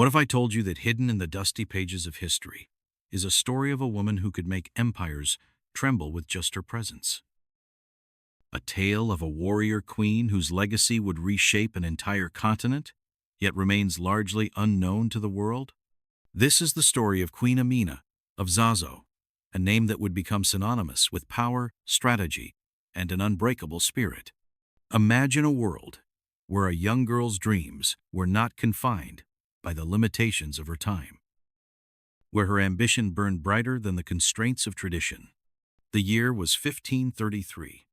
What if I told you that hidden in the dusty pages of history is a story of a woman who could make empires tremble with just her presence? A tale of a warrior queen whose legacy would reshape an entire continent, yet remains largely unknown to the world? This is the story of Queen Amina of Zazzau, a name that would become synonymous with power, strategy, and an unbreakable spirit. Imagine a world where a young girl's dreams were not confined by the limitations of her time, where her ambition burned brighter than the constraints of tradition. The year was 1533.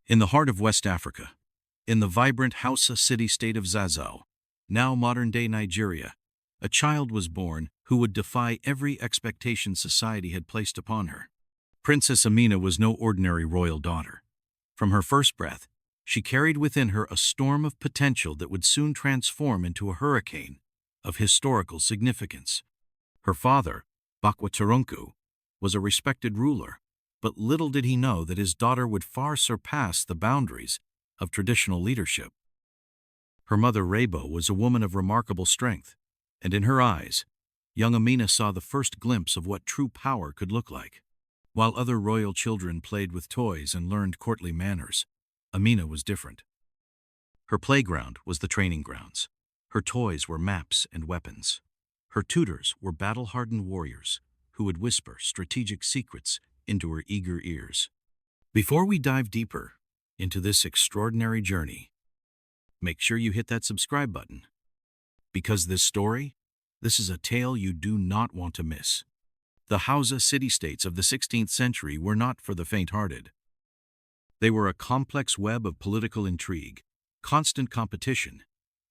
In the heart of West Africa, in the vibrant Hausa city-state of Zazzau, now modern-day Nigeria, a child was born who would defy every expectation society had placed upon her. Princess Amina was no ordinary royal daughter. From her first breath, she carried within her a storm of potential that would soon transform into a hurricane of historical significance. Her father, Turunku, was a respected ruler, but little did he know that his daughter would far surpass the boundaries of traditional leadership. Her mother, Rebo, was a woman of remarkable strength, and in her eyes, young Amina saw the first glimpse of what true power could look like. While other royal children played with toys and learned courtly manners, Amina was different. Her playground was the training grounds. Her toys were maps and weapons. Her tutors were battle-hardened warriors who would whisper strategic secrets into her eager ears. Before we dive deeper into this extraordinary journey, make sure you hit that subscribe button, because this is a tale you do not want to miss. The Hausa city-states of the 16th century were not for the faint-hearted. They were a complex web of political intrigue, constant competition,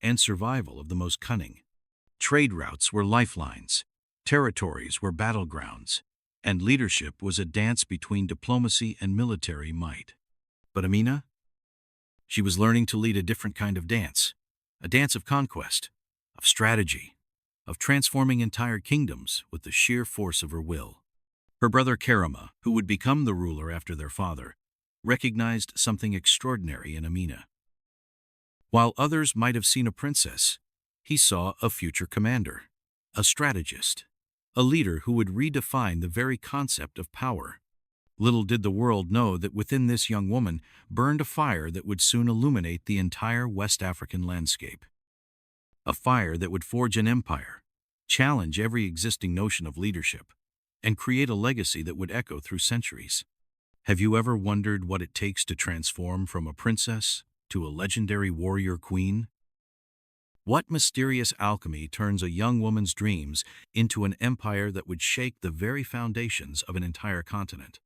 and survival of the most cunning. Trade routes were lifelines, territories were battlegrounds, and leadership was a dance between diplomacy and military might. But Amina? She was learning to lead a different kind of dance, a dance of conquest, of strategy, of transforming entire kingdoms with the sheer force of her will. Her brother Karama, who would become the ruler after their father, recognized something extraordinary in Amina. While others might have seen a princess, he saw a future commander, a strategist, a leader who would redefine the very concept of power. Little did the world know that within this young woman burned a fire that would soon illuminate the entire West African landscape. A fire that would forge an empire, challenge every existing notion of leadership, and create a legacy that would echo through centuries. Have you ever wondered what it takes to transform from a princess to a legendary warrior queen? What mysterious alchemy turns a young woman's dreams into an empire that would shake the very foundations of an entire continent?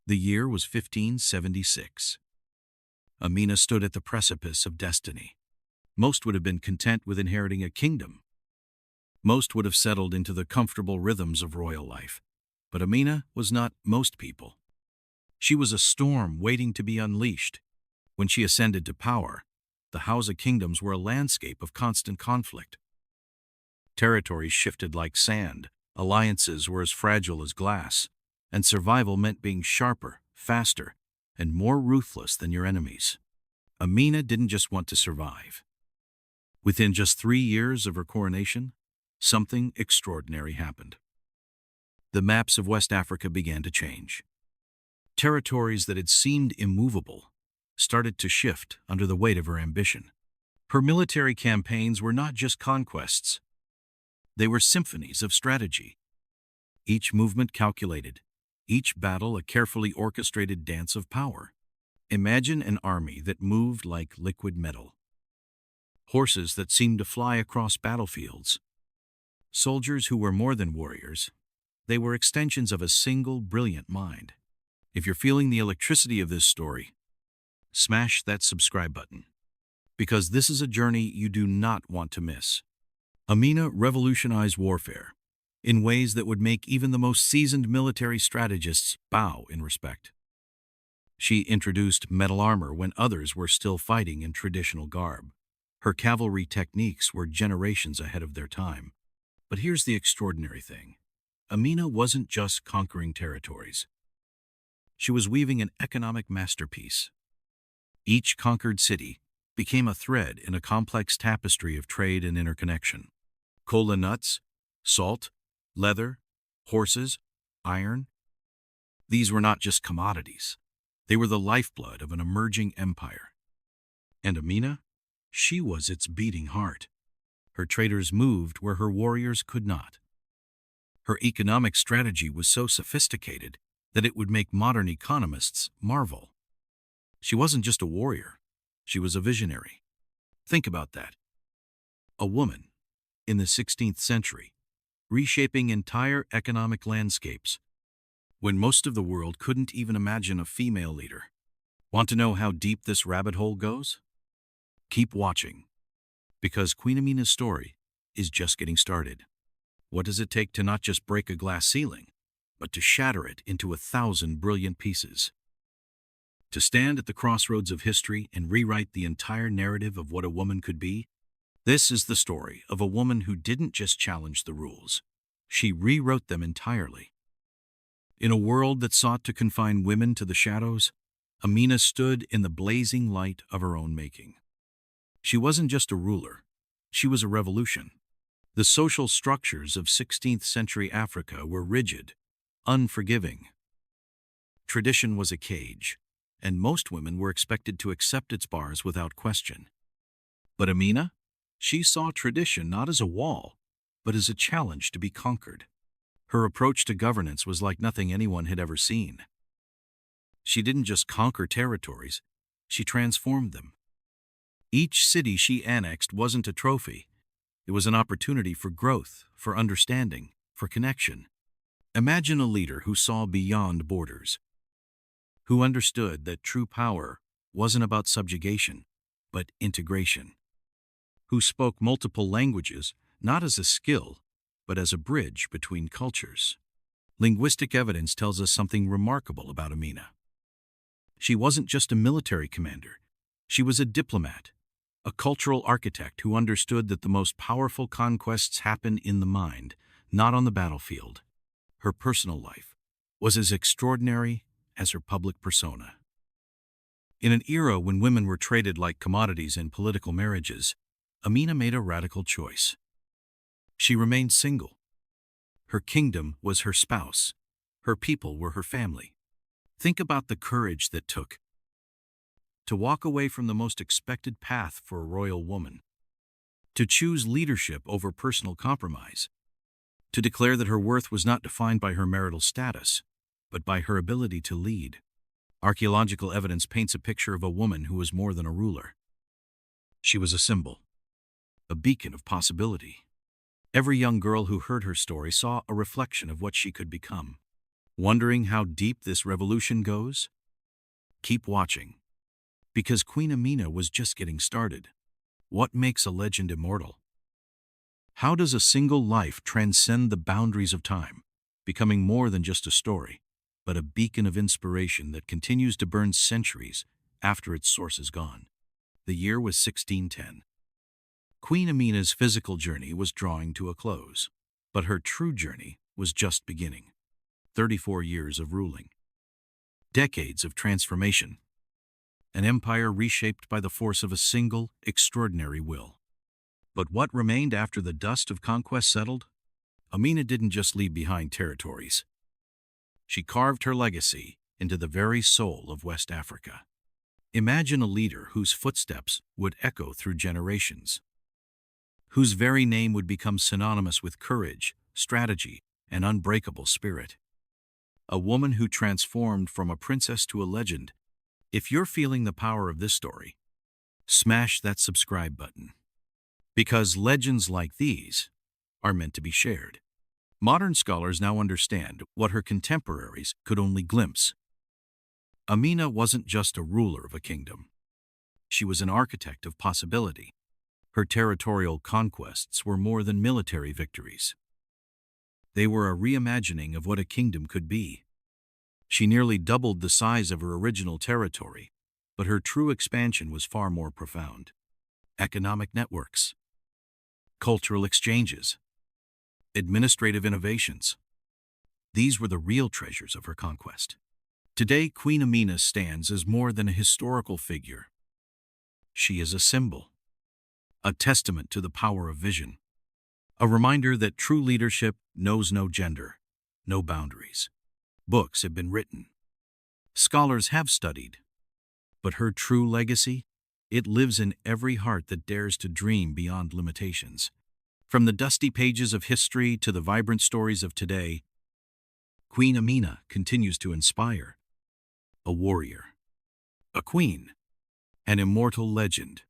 The year was 1576. Amina stood at the precipice of destiny. Most would have been content with inheriting a kingdom. Most would have settled into the comfortable rhythms of royal life. But Amina was not most people. She was a storm waiting to be unleashed. When she ascended to power, the Hausa kingdoms were a landscape of constant conflict. Territories shifted like sand, alliances were as fragile as glass, and survival meant being sharper, faster, and more ruthless than your enemies. Amina didn't just want to survive. Within just 3 years of her coronation, something extraordinary happened. The maps of West Africa began to change. Territories that had seemed immovable started to shift under the weight of her ambition. Her military campaigns were not just conquests. They were symphonies of strategy. Each movement calculated, each battle a carefully orchestrated dance of power. Imagine an army that moved like liquid metal. Horses that seemed to fly across battlefields. Soldiers who were more than warriors. They were extensions of a single brilliant mind. If you're feeling the electricity of this story, smash that subscribe button, because this is a journey you do not want to miss. Amina revolutionized warfare in ways that would make even the most seasoned military strategists bow in respect. She introduced metal armor when others were still fighting in traditional garb. Her cavalry techniques were generations ahead of their time. But here's the extraordinary thing. Amina wasn't just conquering territories. She was weaving an economic masterpiece. Each conquered city became a thread in a complex tapestry of trade and interconnection. Cola nuts, salt, leather, horses, iron. These were not just commodities. They were the lifeblood of an emerging empire. And Amina? She was its beating heart. Her traders moved where her warriors could not. Her economic strategy was so sophisticated that it would make modern economists marvel. She wasn't just a warrior. She was a visionary. Think about that. A woman, in the 16th century, reshaping entire economic landscapes, when most of the world couldn't even imagine a female leader. Want to know how deep this rabbit hole goes? Keep watching, because Queen Amina's story is just getting started. What does it take to not just break a glass ceiling, but to shatter it into 1,000 brilliant pieces? To stand at the crossroads of history and rewrite the entire narrative of what a woman could be? This is the story of a woman who didn't just challenge the rules. She rewrote them entirely. In a world that sought to confine women to the shadows, Amina stood in the blazing light of her own making. She wasn't just a ruler. She was a revolution. The social structures of 16th century Africa were rigid, unforgiving. Tradition was a cage, and most women were expected to accept its bars without question. But Amina? She saw tradition not as a wall, but as a challenge to be conquered. Her approach to governance was like nothing anyone had ever seen. She didn't just conquer territories, she transformed them. Each city she annexed wasn't a trophy. It was an opportunity for growth, for understanding, for connection. Imagine a leader who saw beyond borders, who understood that true power wasn't about subjugation, but integration, who spoke multiple languages, not as a skill, but as a bridge between cultures. Linguistic evidence tells us something remarkable about Amina. She wasn't just a military commander. She was a diplomat, a cultural architect who understood that the most powerful conquests happen in the mind, not on the battlefield. Her personal life was as extraordinary as her public persona. In an era when women were traded like commodities in political marriages, Amina made a radical choice. She remained single. Her kingdom was her spouse. Her people were her family. Think about the courage that took to walk away from the most expected path for a royal woman, to choose leadership over personal compromise, to declare that her worth was not defined by her marital status, but by her ability to lead. Archaeological evidence paints a picture of a woman who was more than a ruler. She was a symbol, a beacon of possibility. Every young girl who heard her story saw a reflection of what she could become. Wondering how deep this revolution goes? Keep watching, because Queen Amina was just getting started. What makes a legend immortal? How does a single life transcend the boundaries of time, becoming more than just a story, but a beacon of inspiration that continues to burn centuries after its source is gone? The year was 1610. Queen Amina's physical journey was drawing to a close, but her true journey was just beginning. 34 years of ruling, decades of transformation, an empire reshaped by the force of a single, extraordinary will. But what remained after the dust of conquest settled? Amina didn't just leave behind territories. She carved her legacy into the very soul of West Africa. Imagine a leader whose footsteps would echo through generations, whose very name would become synonymous with courage, strategy, and unbreakable spirit. A woman who transformed from a princess to a legend. If you're feeling the power of this story, smash that subscribe button. Because legends like these are meant to be shared. Modern scholars now understand what her contemporaries could only glimpse. Amina wasn't just a ruler of a kingdom. She was an architect of possibility. Her territorial conquests were more than military victories. They were a reimagining of what a kingdom could be. She nearly doubled the size of her original territory, but her true expansion was far more profound. Economic networks, cultural exchanges, administrative innovations. These were the real treasures of her conquest. Today, Queen Amina stands as more than a historical figure. She is a symbol, a testament to the power of vision, A reminder that true leadership knows no gender, no boundaries. Books have been written. Scholars have studied. But her true legacy? It lives in every heart that dares to dream beyond limitations. From the dusty pages of history to the vibrant stories of today, Queen Amina continues to inspire. A warrior, a queen, an immortal legend.